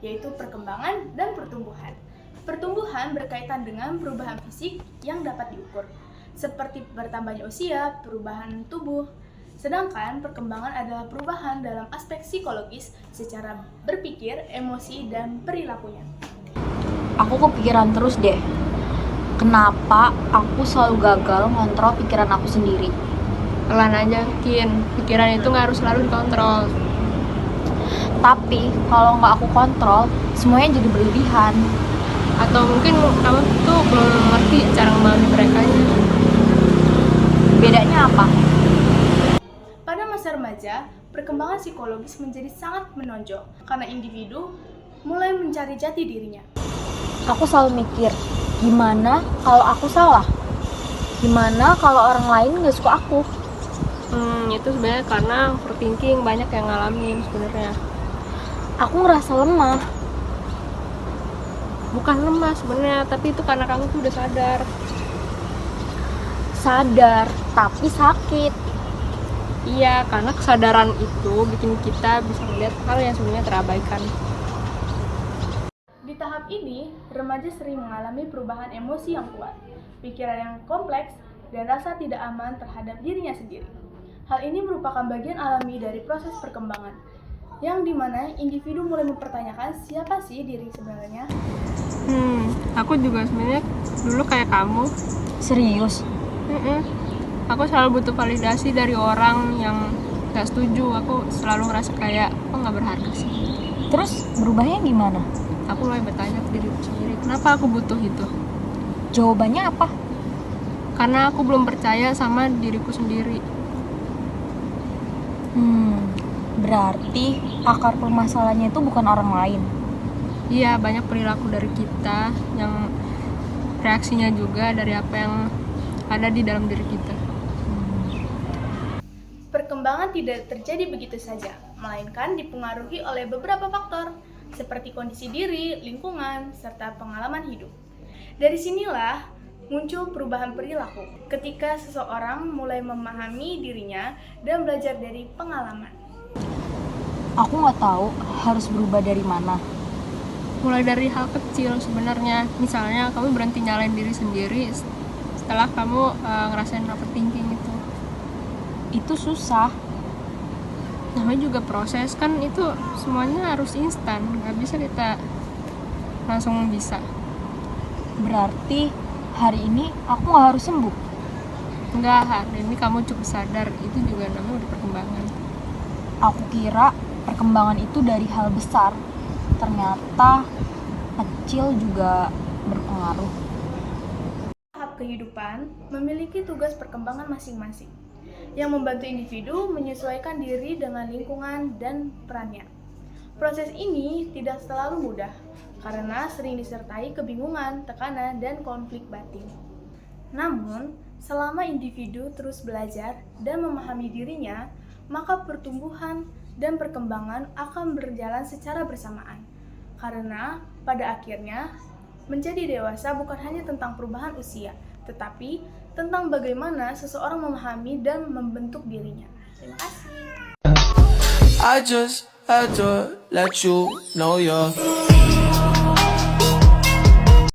yaitu perkembangan dan pertumbuhan. Pertumbuhan berkaitan dengan perubahan fisik yang dapat diukur, seperti bertambahnya usia, perubahan tubuh. Sedangkan perkembangan adalah perubahan dalam aspek psikologis secara berpikir, emosi, dan perilakunya. Aku kepikiran terus deh, kenapa aku selalu gagal ngontrol pikiran aku sendiri. Pelan aja, Kin. Pikiran itu nggak harus selalu dikontrol. Tapi kalau nggak aku kontrol, semuanya jadi berlebihan. Atau mungkin kamu tuh belum ngerti cara memahami mereka. Bedanya apa? Pada masa remaja, perkembangan psikologis menjadi sangat menonjol karena individu mulai mencari jati dirinya. Aku selalu mikir, gimana kalau aku salah? Gimana kalau orang lain nggak suka aku? Itu sebenarnya karena overthinking banyak yang ngalamin sebenarnya. Aku ngerasa lemah. Bukan lemah sebenarnya, tapi itu karena kamu tuh udah sadar. Sadar, tapi sakit. Iya, karena kesadaran itu bikin kita bisa melihat hal yang sebenarnya terabaikan. Di tahap ini, remaja sering mengalami perubahan emosi yang kuat, pikiran yang kompleks, dan rasa tidak aman terhadap dirinya sendiri. Hal ini merupakan bagian alami dari proses perkembangan, yang dimana individu mulai mempertanyakan siapa sih diri sebenarnya. Aku juga sebenarnya dulu kayak kamu. Serius? Aku selalu butuh validasi dari orang yang gak setuju. Aku selalu ngerasa kayak aku gak berharga sih. Terus berubahnya gimana? Aku mulai bertanya ke diriku sendiri, kenapa aku butuh itu? Jawabannya apa? Karena aku belum percaya sama diriku sendiri. Berarti akar permasalahannya itu bukan orang lain. Iya, banyak perilaku dari kita yang reaksinya juga dari apa yang ada di dalam diri kita. Perkembangan tidak terjadi begitu saja, melainkan dipengaruhi oleh beberapa faktor, seperti kondisi diri, lingkungan, serta pengalaman hidup. Dari sinilah muncul perubahan perilaku, ketika seseorang mulai memahami dirinya dan belajar dari pengalaman. Aku nggak tahu harus berubah dari mana. Mulai dari hal kecil sebenarnya, misalnya kamu berhenti nyalain diri sendiri setelah kamu ngerasain overthinking itu. Itu susah. Namanya juga proses, kan itu semuanya harus instan, nggak bisa kita langsung bisa. Berarti hari ini aku nggak harus sembuh. Enggak, hari ini kamu cukup sadar, itu juga namanya udah perkembangan. Aku kira perkembangan itu dari hal besar. Ternyata kecil juga berpengaruh. Tahap kehidupan memiliki tugas perkembangan masing-masing, yang membantu individu menyesuaikan diri dengan lingkungan dan perannya. Proses ini tidak selalu mudah, karena sering disertai kebingungan, tekanan, dan konflik batin. Namun, selama individu terus belajar dan memahami dirinya, maka pertumbuhan dan perkembangan akan berjalan secara bersamaan. Karena pada akhirnya, menjadi dewasa bukan hanya tentang perubahan usia, tetapi tentang bagaimana seseorang memahami dan membentuk dirinya. Terima kasih. I just had to let you know you're